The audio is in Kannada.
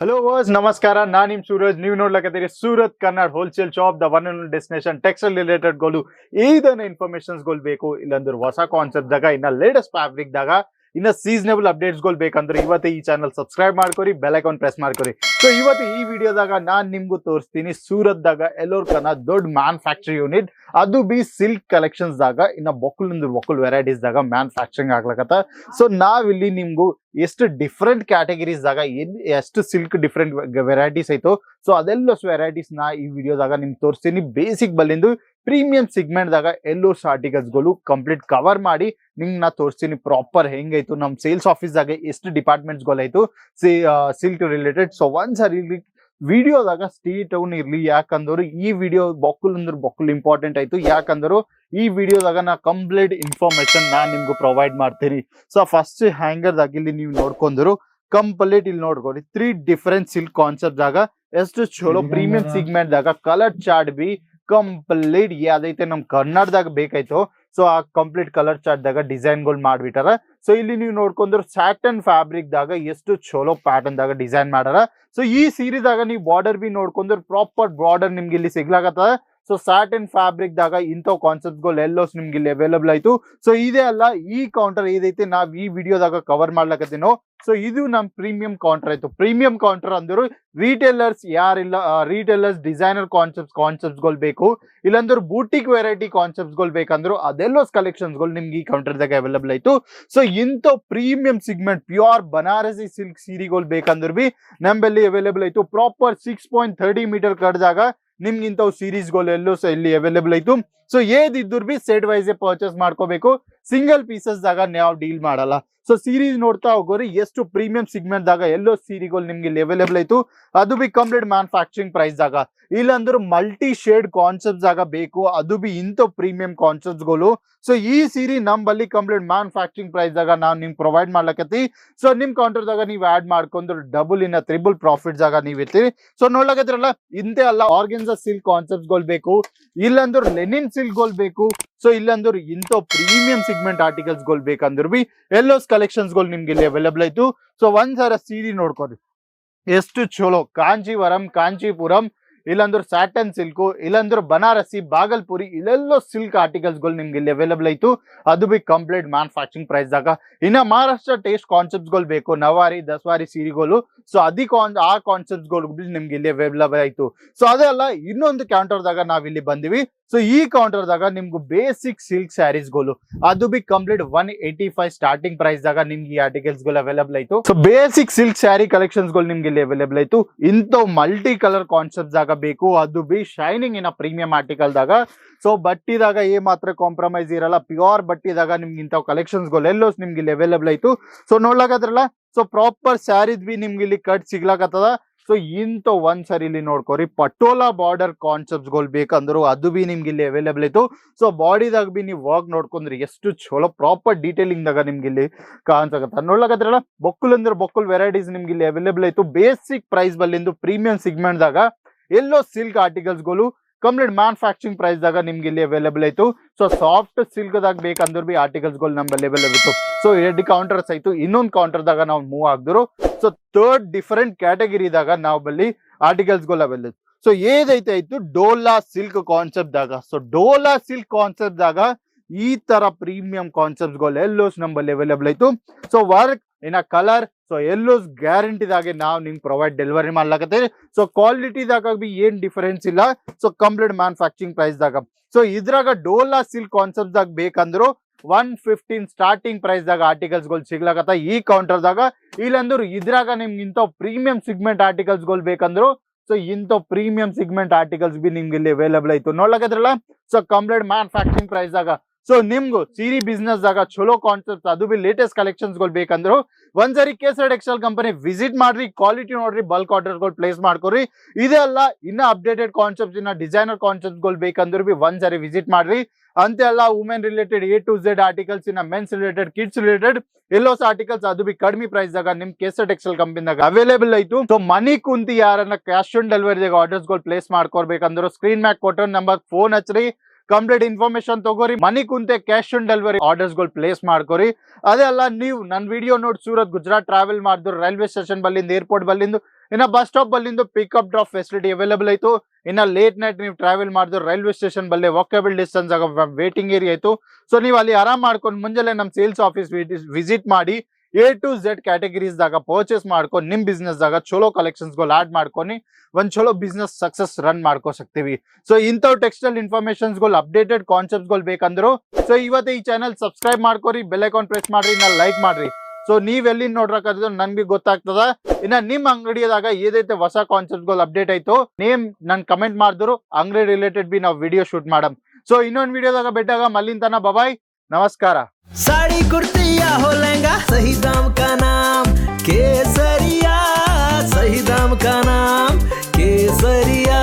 Hello, viewers. Namaskara. Nanim Suraj. New note Surat Kannad wholesale shop, the one and only destination textile related golu. Either informations goal beko illandur vasa concept daga in a latest fabric daga in a seasonable updates goal ಬೇಕಂದ್ರೆ ಇವತ್ತು ಈ ಚಾನಲ್ ಸಬ್ಸ್ಕ್ರೈಬ್ ಮಾಡ್ಕೊರಿ ಬೆಲ್ ಐಕಾನ್ ಪ್ರೆಸ್ ಮಾಡ್ಕೊರಿ. ಸೊ ಇವತ್ತು ಈ ವಿಡಿಯೋದಾಗ ನಾನು ನಿಮ್ಗೂ ತೋರಿಸ್ತೀನಿ ಸೂರತ್ದಾಗ ಎಲ್ಲೋರ್ ಕನ ದೊಡ್ಡ ಮ್ಯಾನುಫ್ಯಾಕ್ಚರ್ ಯೂನಿಟ್ ಅದು ಬಿ ಸಿಲ್ಕ್ ಕಲೆಕ್ಷನ್ಸ್ ದಾಗ ಇನ್ನ ಬೊಕ್ಕಲ್ ವೆರೈಟೀಸ್ ದಾಗ ಮ್ಯಾನುಫ್ಯಾಕ್ಚರಿಂಗ್ ಆಗ್ಲಕತ್ತ. ಸೊ ನಾವಿಲ್ಲಿ ನಿಮ್ಗೂ ಎಷ್ಟು ಡಿಫ್ರೆಂಟ್ ಕ್ಯಾಟಗರೀಸ್ ದಾಗ ಎಷ್ಟು ಸಿಲ್ಕ್ ಡಿಫ್ರೆಂಟ್ ವೆರೈಟೀಸ್ ಐತೋ ಸೊ ಅದೆಲ್ಲ ವೆರೈಟೀಸ್ ನಾ ಈ ವಿಡಿಯೋದಾಗ ನಿಮ್ಗೆ ತೋರಿಸ್ತೀನಿ. ಬೇಸಿಕ್ ಬಲ್ಲಿಂದು ಪ್ರೀಮಿಯಂ ಸಿಗ್ಮೆಂಟ್ ದಾಗ ಎಲ್ಲೋಸ್ ಆರ್ಟಿಕಲ್ಸ್ ಗಳು ಕಂಪ್ಲೀಟ್ ಕವರ್ ಮಾಡಿ ನಿಂಗೆ ನಾ ತೋರಿಸ್ತೀನಿ ಪ್ರಾಪರ್ ಹೆಂಗೈತು ನಮ್ ಸೇಲ್ಸ್ ಆಫೀಸ್ ದಾಗ ಎಷ್ಟು ಡಿಪಾರ್ಟ್ಮೆಂಟ್ಸ್ ಗಳಾಯ್ತು ಸಿಲ್ಕ್ ರಿಲೇಟೆಡ್. ಸೊ ಒಂದ್ಸರಿ ವಿಡಿಯೋದಾಗ ಸ್ಟೇ ಟೌನ್ ಇರ್ಲಿ, ಯಾಕಂದ್ರೆ ಈ ವಿಡಿಯೋ ಬೊಕ್ಕಲ್ ಇಂಪಾರ್ಟೆಂಟ್ ಆಯ್ತು. ಯಾಕಂದ್ರೆ ಈ ವಿಡಿಯೋದಾಗ ನಾ ಕಂಪ್ಲೀಟ್ ಇನ್ಫಾರ್ಮೇಶನ್ ನಾನ್ ನಿಮ್ಗೂ ಪ್ರೊವೈಡ್ ಮಾಡ್ತೀನಿ. ಸೊ ಫಸ್ಟ್ ಹ್ಯಾಂಗರ್ ದಾಗ ಇಲ್ಲಿ ನೀವು ನೋಡ್ಕೊಂಡ್ರು ಕಂಪ್ಲೀಟ್ ಇಲ್ಲಿ ನೋಡ್ಕೊಡಿ 3 ಡಿಫರೆಂಟ್ ಸಿಲ್ಕ್ ಕಾನ್ಸೆಪ್ಟ್ ದಾಗ ಎಷ್ಟು ಚಲೋ ಪ್ರೀಮಿಯಂ ಸಿಗ್ಮೆಂಟ್ ದಾಗ ಕಲರ್ ಚಾರ್ಟ್ ಬಿ ಕಂಪ್ಲೀಟ್ ಯಾವ್ದೈತೆ ನಮ್ ಕನ್ನಡದಾಗ ಬೇಕಾಯ್ತು ಸೊ ಆ ಕಂಪ್ಲೀಟ್ ಕಲರ್ ಚಾರ್ಟ್ ದಾಗ ಡಿಸೈನ್ ಗಳು ಮಾಡ್ಬಿಟ್ಟಾರ. ಸೊ ಇಲ್ಲಿ ನೀವು ನೋಡ್ಕೊಂಡ್ರು ಸ್ಯಾಟನ್ ಫ್ಯಾಬ್ರಿಕ್ ದಾಗ ಎಷ್ಟು ಚಲೋ ಪ್ಯಾಟರ್ನ್ ದಾಗ ಡಿಸೈನ್ ಮಾಡಾರ. ಸೊ ಈ ಸೀರೀಸ್ ನೀವು ಬಾರ್ಡರ್ ಬಿ ನೋಡ್ಕೊಂಡ್ರೆ ಪ್ರಾಪರ್ ಬಾರ್ಡರ್ ನಿಮ್ಗೆ ಇಲ್ಲಿ ಸಿಗ್ಲಾಕತ್ತದ. ಸೊ ಸ್ಯಾಟನ್ ಫ್ಯಾಬ್ರಿಕ್ ದಾಗ ಇಂಥವ್ ಕಾನ್ಸೆಪ್ಟ್ ಗಳು ಎಲ್ಲೋಸ್ ನಿಮ್ಗೆ ಇಲ್ಲಿ ಅವೈಲಬಲ್ ಆಯ್ತು. ಸೊ ಇದೇ ಅಲ್ಲ ಈ ಕೌಂಟರ್ ಏದೈತೆ ನಾವ್ ಈ ವಿಡಿಯೋದಾಗ ಕವರ್ ಮಾಡ್ಲಕತ್ತೀನೋ ಸೊ ಇದು ನಮ್ ಪ್ರೀಮಿಯಂ ಕೌಂಟರ್ ಆಯ್ತು. ಪ್ರೀಮಿಯಂ ಕೌಂಟರ್ ಅಂದ್ರು ರಿಟೇಲರ್ಸ್ ಯಾರಿಲ್ಲ, ರಿಟೇಲರ್ಸ್ ಡಿಸೈನರ್ ಕಾನ್ಸೆಪ್ಟ್ಸ್ ಗಳು ಬೇಕು, ಇಲ್ಲಾಂದ್ರೆ ಬೂಟಿಕ್ ವೆರೈಟಿ ಕಾನ್ಸೆಪ್ಟ್ಸ್ ಗಳು ಬೇಕಂದ್ರು ಅದೆಲ್ಲೋಸ್ ಕಲೆಕ್ಷನ್ಸ್ ಗಳು ನಿಮ್ಗೆ ಈ ಕೌಂಟರ್ ದಾಗ ಅವೈಲಬಲ್ ಆಯ್ತು. ಸೊ ಇಂಥ premium segment pure Banarasi silk ಸೀರೆಗಳು ಬೇಕಂದ್ರೆ ಬಿ ನಮ್ಮಲ್ಲಿ ಅವೈಲಬಲ್ ಆಯ್ತು. ಪ್ರಾಪರ್ 6.30 ಮೀಟರ್ ಕಡ್ದಾಗ ನಿಮ್ಗೆ ಇಂಥವು ಸೀರೀಸ್ ಗಳು ಎಲ್ಲೋ ಇಲ್ಲಿ ಅವೈಲಬಲ್ ಆಯ್ತು. ಸೊ ಏದಿದ್ರು ಬಿ ಸೆಟ್ ವೈಸ್ ಪರ್ಚೇಸ್ ಮಾಡ್ಕೋಬೇಕು, ಸಿಂಗಲ್ ಪೀಸಸ್ ದಾಗ ನಾವು ಡೀಲ್ ಮಾಡಲ್ಲ. ಸೊ ಸೀರೀಸ್ ನೋಡ್ತಾ ಹೋಗೋರಿ ಎಷ್ಟು ಪ್ರೀಮಿಯಂ ಸಿಗ್ಮೆಂಟ್ ದಾಗ ಎಲ್ಲೋ ಸೀರೆಗಳು ನಿಮ್ಗೆ ಇಲ್ಲಿ ಅವೈಲಬಲ್ ಆಯ್ತು, ಅದು ಬಿ ಕಂಪ್ಲೀಟ್ ಮ್ಯಾನುಫ್ಯಾಕ್ಚರಿಂಗ್ ಪ್ರೈಸ್ ದಾಗ. ಇಲ್ಲಾಂದ್ರೆ ಮಲ್ಟಿ ಶೇಡ್ ಕಾನ್ಸೆಪ್ಟ್ಸ್ ಆಗ ಬೇಕು, ಅದು ಬಿ ಇಂಥ ಪ್ರೀಮಿಯಂ ಕಾನ್ಸೆಪ್ಟ್ಸ್ ಗಳು. ಸೊ ಈ ಸೀರೆ ನಮ್ಮಲ್ಲಿ ಕಂಪ್ಲೀಟ್ ಮ್ಯಾನುಫ್ಯಾಕ್ಚರಿಂಗ್ ಪ್ರೈಸ್ ದಾಗ ನಾವು ನಿಮ್ಗೆ ಪ್ರೊವೈಡ್ ಮಾಡ್ಲಕತ್ತಿ. ಸೊ ನಿಮ್ ಕೌಂಟರ್ ದಾಗ ನೀವು ಆಡ್ ಮಾಡ್ಕೊಂಡ್ರೆ ಡಬಲ್ ಇನ್ನ ತ್ರಿಬಲ್ ಪ್ರಾಫಿಟ್ಸ್ ಆಗ ನೀವ್ ಇರ್ತೀರಿ. ಸೊ ನೋಡ್ಲಕತ್ತಿರಲ್ಲ ಇಂತೆ ಅಲ್ಲ ಆರ್ಗೆನ್ಸಾ ಸಿಲ್ಕ್ ಕಾನ್ಸೆಪ್ಟ್ಸ್ ಗಳು ಬೇಕು, ಇಲ್ಲಾಂದ್ರೆ ಲೆನಿನ್ ಸಿಲ್ಕ್ ಗಳು ಬೇಕು, ಸೊ ಇಲ್ಲಾಂದ್ರೆ ಇಂಥ ಪ್ರೀಮಿಯಂ ಸಿಗ್ಮೆಂಟ್ ಆರ್ಟಿಕಲ್ಸ್ ಗಳು ಬೇಕಂದ್ರೆ ಬಿ ಎಲ್ಲೋಸ್ ಕಲೆಕ್ಷನ್ಸ್ ಗಳು ನಿಮ್ಗೆ ಇಲ್ಲಿ ಅವೈಲಬಲ್ ಆಯ್ತು. ಸೊ ಒಂದ್ಸರ ಸೀರೆ ನೋಡ್ಕೊರಿ ಎಷ್ಟು ಚಲೋ ಕಾಂಚೀಪುರಂ ಇಲ್ಲಾಂದ್ರೆ ಸ್ಯಾಟನ್ ಸಿಲ್ಕು, ಇಲ್ಲಾಂದ್ರೆ ಬನಾರಸಿ ಬಾಗಲ್ಪುರಿ ಇಲ್ಲೆಲ್ಲೋ ಸಿಲ್ಕ್ ಆರ್ಟಿಕಲ್ಸ್ ಗಳು ನಿಮ್ಗೆ ಇಲ್ಲಿ ಅವೈಲಬಲ್ ಆಯ್ತು, ಅದು ಬಿ ಕಂಪ್ಲೀಟ್ ಮ್ಯಾನುಫ್ಯಾಕ್ಚರಿಂಗ್ ಪ್ರೈಸ್ ದಾಗ. ಇನ್ನ ಮಹಾರಾಷ್ಟ್ರ ಟೇಸ್ಟ್ ಕಾನ್ಸೆಪ್ಟ್ಸ್ ಗಳು ಬೇಕು, ನವಾರಿ ದಸವಾರಿ ಸೀರೆಗಳು, ಸೊ ಆ ಕಾನ್ಸೆಪ್ಟ್ಸ್ ಗಳು ನಿಮ್ಗೆ ಇಲ್ಲಿ ಅವೈಲಬಲ್ ಆಯ್ತು. ಸೊ ಅದೇ ಅಲ್ಲ ಇನ್ನೊಂದು ಕೌಂಟರ್ ದಾಗ ನಾವ್ ಇಲ್ಲಿ ಬಂದಿವಿ. ಸೊ ಈ ಕೌಂಟರ್ ದಾಗ ನಿಮ್ಗೆ ಬೇಸಿಕ್ ಸಿಲ್ಕ್ ಸ್ಯಾರೀಸ್ ಗಳು ಅದು ಬಿ ಕಂಪ್ಲೀಟ್ 185 ಸ್ಟಾರ್ಟಿಂಗ್ ಪ್ರೈಸ್ ದಾಗ ನಿಮ್ಗೆ ಈ ಆರ್ಟಿಕಲ್ಸ್ ಗಳು ಅವೈಲಬಲ್ ಆಯ್ತು. So basic silk sari collections ಗಳು ನಿಮ್ಗೆ ಇಲ್ಲಿ ಅವೈಲಬಲ್ ಆಯ್ತು. ಇಂಥ ಮಲ್ಟಿ ಕಲರ್ ಕಾನ್ಸೆಪ್ಟ್ ದಾಗ ಬೇಕು, ಅದು ಬಿ ಶೈನಿಂಗ್ ಇನ್ ಪ್ರೀಮಿಯಂ ಆರ್ಟಿಕಲ್ ದಾಗ. ಸೊ ಬಟ್ಟಿದಾಗ ಮಾತ್ರ ಕಾಂಪ್ರಮೈಸ್ ಇರಲ್ಲ, ಪ್ಯೂರ್ ಬಟ್ಟಿದಾಗ ನಿಮ್ಗೆ ಇಂಥವ್ ಕಲೆಕ್ಷನ್ಸ್ ಗಳು ಎಲ್ಲೋಸ್ ನಿಮ್ಗೆ ಇಲ್ಲಿ ಅವೈಲಬಲ್ ಆಯ್ತು. ಸೊ ನೋಡ್ಲಾಕತ್ರಲ್ಲ ಸೊ ಪ್ರಾಪರ್ ಸ್ಯಾರೀಸ್ ಬಿ ನಿಮ್ಗೆ ಇಲ್ಲಿ ಕಟ್ ಸಿಗ್ಲಾಕತ್ತದ. ಸೊ ಇಂಥ ಒಂದ್ಸರಿ ಇಲ್ಲಿ ನೋಡ್ಕೋರಿ ಪಟೋಲಾ ಬಾರ್ಡರ್ ಕಾನ್ಸೆಪ್ಟ್ಸ್ ಗಳು ಬೇಕಂದ್ರು ಅದು ಬಿ ನಿಮ್ಗೆ ಇಲ್ಲಿ ಅವೈಲಬಲ್ ಆಯ್ತು. ಸೊ ಬಾಡಿದಾಗ ಬಿ ನೀವು ವರ್ಕ್ ನೋಡ್ಕೊಂಡ್ರಿ ಎಷ್ಟು ಚಲೋ ಪ್ರಾಪರ್ ಡೀಟೇಲಿಂಗ್ ದಾಗ ನಿಮ್ಗೆ ಇಲ್ಲಿ ಕಾಣಿಸಕತ್ತ. ನೋಡ್ಲಕತ್ರಲ್ಲ ಬೊಕ್ಕಲ್ ವೆರೈಟೀಸ್ ನಿಮ್ಗೆ ಇಲ್ಲಿ ಅವೈಲಬಲ್ ಆಯ್ತು. ಬೇಸಿಕ್ ಪ್ರೈಸ್ ಬಲ್ಲಿಂದು ಪ್ರೀಮಿಯಂ ಸಿಗ್ಮೆಂಟ್ ದಾಗ ಎಲ್ಲೋ ಸಿಲ್ಕ್ ಆರ್ಟಿಕಲ್ಸ್ ಗಳು ಕಂಪ್ಲೀಟ್ ಮ್ಯಾನುಫ್ಯಾಕ್ಚರಿಂಗ್ ಪ್ರೈಸ್ ದಾಗ ನಿಮ್ಗೆ ಇಲ್ಲಿ ಅವೈಲಬಲ್ ಆಯ್ತು. ಸೊ ಸಾಫ್ಟ್ ಸಿಲ್ಕ್ ದಾಗ ಬೇಕಂದ್ರೆ ಬಿ ಆರ್ಟಿಕಲ್ಸ್ ಗಳು ನಮ್ ಅವೈಲಬಲ್ ಆಗಿತ್ತು. ಸೊ 2 ಕೌಂಟರ್ಸ್ ಆಯ್ತು. ಇನ್ನೊಂದು ಕೌಂಟರ್ ದಾಗ ನಾವು ಮೂವ್ ಆಗಿದ್ರು. ಸೊ 3rd ಡಿಫರೆಂಟ್ ಕ್ಯಾಟಗರಿದಾಗ ನಾವು ಬಲ್ಲಿ ಆರ್ಟಿಕಲ್ಸ್ ಗಳು ಅವೈಲಬಲ್. ಸೊ ಏದೈತೆ ಆಯ್ತು ಡೋಲಾ ಸಿಲ್ಕ್ ಕಾನ್ಸೆಪ್ಟ್ ದಾಗ. ಸೊ ಡೋಲಾ ಸಿಲ್ಕ್ ಕಾನ್ಸೆಪ್ಟ್ ದಾಗ ಈ ತರ ಪ್ರೀಮಿಯಂ ಕಾನ್ಸೆಪ್ಟ್ಸ್ ಗಳು ಎಲ್ಲೋಸ್ ನಮ್ಮಲ್ಲಿ ಅವೈಲಬಲ್ ಆಯ್ತು. So work in colour so ಎಲ್ಲೋಸ್ ಗ್ಯಾರಂಟಿದಾಗೆ ನಾವು ನಿಮ್ಗೆ ಪ್ರೊವೈಡ್ ಡೆಲಿವರಿ ಮಾಡ್ಲಾಕತ್ತೇವೆ. ಸೊ ಕ್ವಾಲಿಟಿದಾಗ ಬಿ ಏನ್ ಡಿಫರೆನ್ಸ್ ಇಲ್ಲ. ಸೊ ಕಂಪ್ಲೀಟ್ ಮ್ಯಾನುಫ್ಯಾಕ್ಚರಿಂಗ್ ಪ್ರೈಸ್ ದಾಗ. ಸೊ ಇದ್ರಾಗ ಡೋಲಾ ಸಿಲ್ಕ್ ಕಾನ್ಸೆಪ್ಟ್ ದಾಗ ಬೇಕಂದ್ರು 115 ಸ್ಟಾರ್ಟಿಂಗ್ ಪ್ರೈಸ್ ದಾಗ ಆರ್ಟಿಕಲ್ಸ್ ಗಳು ಸಿಗ್ಲಾಕತ್ತ ಈ ಕೌಂಟರ್ ದಾಗ. ಇಲ್ಲಾಂದ್ರೆ ಇದ್ರಾಗ ನಿಮ್ಗೆ ಇಂಥ ಪ್ರೀಮಿಯಂ ಸಿಗ್ಮೆಂಟ್ ಆರ್ಟಿಕಲ್ಸ್ ಗಳು ಬೇಕಂದ್ರು ಸೊ ಇಂಥ ಪ್ರೀಮಿಯಂ ಸಿಗ್ಮೆಂಟ್ ಆರ್ಟಿಕಲ್ಸ್ ಬಿ ನಿಮ್ಗೆ ಇಲ್ಲಿ ಅವೈಲಬಲ್ ಆಯ್ತು. ನೋಡ್ಲಕತ್ರಲ್ಲ ಸೊ ಕಂಪ್ಲೀಟ್ ಮ್ಯಾನುಫ್ಯಾಕ್ಚರಿಂಗ್ ಪ್ರೈಸ್ ದಾಗ. ಸೊ ನಿಮ್ಗೂ ಸೀರೆ ಬಿಸ್ನೆಸ್ ದಾಗ ಚಲೋ ಕಾನ್ಸೆಪ್ಟ್ ಅದು ಬಿ ಲೇಟೆಸ್ಟ್ ಕಲೆಕ್ಷನ್ಸ್ ಗಳು ಬೇಕಂದ್ರು ಒಂದ್ಸರಿ ಕೇಸರ್ ಟೆಕ್ಸ್ಟೈಲ್ ಕಂಪನಿ ವಿಸಿಟ್ ಮಾಡ್ರಿ, ಕ್ವಾಲಿಟಿ ನೋಡ್ರಿ, ಬಲ್ಕ್ ಆರ್ಡರ್ ಗಳು ಪ್ಲೇಸ್ ಮಾಡ್ಕೊರಿ. ಇದೇ ಅಲ್ಲ ಇನ್ನ ಅಪ್ಡೇಟೆಡ್ ಕಾನ್ಸೆಪ್ಟ್ ಇನ್ನ ಡಿಸೈನರ್ ಕಾನ್ಸೆಪ್ಟ್ ಗಳು ಬೇಕಂದ್ರೆ ಬಿ ಒಂದ್ಸರಿ ವಿಸಿಟ್ ಮಾಡ್ರಿ. ಅಂತೆ ಅಲ್ಲ women related A to Z articles ಇನ್ನ ಮೆನ್ಸ್ ರಿಲೇಟೆಡ್ ಕಿಡ್ಸ್ ರಿಲೇಟೆಡ್ ಎಲ್ಲೋಸ್ ಆರ್ಟಿಕಲ್ಸ್ ಅದು ಬಿ ಕಡಿಮೆ ಪ್ರೈಸ್ ದಾಗ ನಿಮ್ ಕೇಸರ್ ಟೆಕ್ಸ್ಟೈಲ್ ಕಂಪನಿದಾಗ ಅವೈಲೇಬಲ್ ಆಯ್ತು. ಸೊ ಮನಿ ಕುಂತಿ ಯಾರನ್ನ ಕ್ಯಾಶ್ ಆನ್ ಡೆಲಿವರಿ ಆರ್ಡರ್ಸ್ ಗಳು ಪ್ಲೇಸ್ ಮಾಡ್ಕೊಡ್ಬೇಕಂದ್ರು ಸ್ಕ್ರೀನ್ ಮ್ಯಾಕ್ ಕೊಟ್ಟೋ ನಂಬರ್ ಫೋನ್ ಹಚ್ರಿ. ಕಂಪ್ಲೀಟ್ ಇನ್ಫಾರ್ಮೇಶನ್ ತಗೋರಿ, ಮನಿ ಕುಂತೆ ಕ್ಯಾಶ್ ಆನ್ ಡೆಲಿವರಿ ಆರ್ಡರ್ಸ್ ಗಳು ಪ್ಲೇಸ್ ಮಾಡ್ಕೋರಿ. ಅದೇ ಅಲ್ಲ, ನೀವು ನನ್ನ ವಿಡಿಯೋ ನೋಡಿ ಸೂರತ್ ಗುಜರಾತ್ ಟ್ರಾವೆಲ್ ಮಾಡಿದ್ರು, ರೈಲ್ವೆ ಸ್ಟೇಷನ್ ಬಲ್ಲಿಂದ ಏರ್ಪೋರ್ಟ್ ಬಲ್ಲಿಂದು ಇನ್ನ ಬಸ್ ಸ್ಟಾಪ್ ಬಲ್ಲಿಂದ ಪಿಕಪ್ ಡ್ರಾಪ್ ಫೆಸಿಲಿಟಿ ಅವೈಲೇಬಲ್ ಆಯ್ತು. ಇನ್ನ ಲೇಟ್ ನೈಟ್ ನೀವು ಟ್ರಾವೆಲ್ ಮಾಡಿದ್ರು ರೈಲ್ವೆ ಸ್ಟೇಷನ್ ಬಲ್ಲೇ ವಾಕೇಬಲ್ ಡಿಸ್ಟೆನ್ಸ್ ಆಗ ವೇಟಿಂಗ್ ಏರಿಯಾ ಆಯ್ತು. ಸೊ ನೀವು ಅಲ್ಲಿ ಆರಾಮ್ ಮಾಡ್ಕೊಂಡು ಮುಂಜಾನೆ ನಮ್ಮ ಸೇಲ್ಸ್ ಆಫೀಸ್ ವಿಸಿಟ್ ಮಾಡಿ A to Z ಕ್ಯಾಟಗರೀಸ್ ದಾಗ ಪರ್ಚೇಸ್ ಮಾಡ್ಕೊಂಡು ನಿಮ್ ಬಿಸ್ನೆಸ್ ದಾಗ ಚಲೋ ಕಲೆಕ್ಷನ್ಸ್ ಗಳು ಆಡ್ ಮಾಡ್ಕೊಂಡು ಒಂದ್ ಚಲೋ ಬಿಸ್ನೆಸ್ ಸಕ್ಸಸ್ ರನ್ ಮಾಡ್ಕೋಸಕ್ತಿವಿ. ಸೊ ಇಂಥವ್ ಟೆಕ್ಸ್ಟೈಲ್ ಇನ್ಫಾರ್ಮೇಶನ್ಸ್ ಗಳು ಅಪ್ಡೇಟೆಡ್ ಕಾನ್ಸೆಪ್ಟ್ಸ್ ಗಳು ಬೇಕಂದ್ರು ಸೊ ಇವತ್ತೇ ಈ ಚಾನಲ್ ಸಬ್ಸ್ಕ್ರೈಬ್ ಮಾಡ್ಕೋರಿ, ಬೆಲ್ ಐಕಾನ್ ಪ್ರೆಸ್ ಮಾಡ್ರಿ, ಲೈಕ್ ಮಾಡ್ರಿ. ಸೊ ನೀವ್ ಎಲ್ಲಿ ನೋಡ್ರಕ್ಕಾದ್ರು ನನ್ಗೆ ಗೊತ್ತಾಗ್ತದ. ಇನ್ನ ನಿಮ್ ಅಂಗಡಿಯಾಗ ಏದೈತೆ ಹೊಸ ಕಾನ್ಸೆಪ್ಟ್ ಗಳು ಅಪ್ಡೇಟ್ ಆಯ್ತು ನೇಮ್ ನನ್ ಕಮೆಂಟ್ ಮಾಡಿದ್ರು, ಅಂಗಡಿ ರಿಲೇಟೆಡ್ ಬಿ ನಾವು ವಿಡಿಯೋ ಶೂಟ್ ಮಾಡಮ್. ಸೊ ಇನ್ನೊಂದ್ ವಿಡಿಯೋದಾಗ ಬೆಟ್ಟಾಗ ಮಲ್ಲಿಂತನ ಬಾಯ್, ನಮಸ್ಕಾರ. साड़ी कुर्ती या हो लहंगा, सही दाम का नाम केसरिया, सही दाम का नाम केसरिया.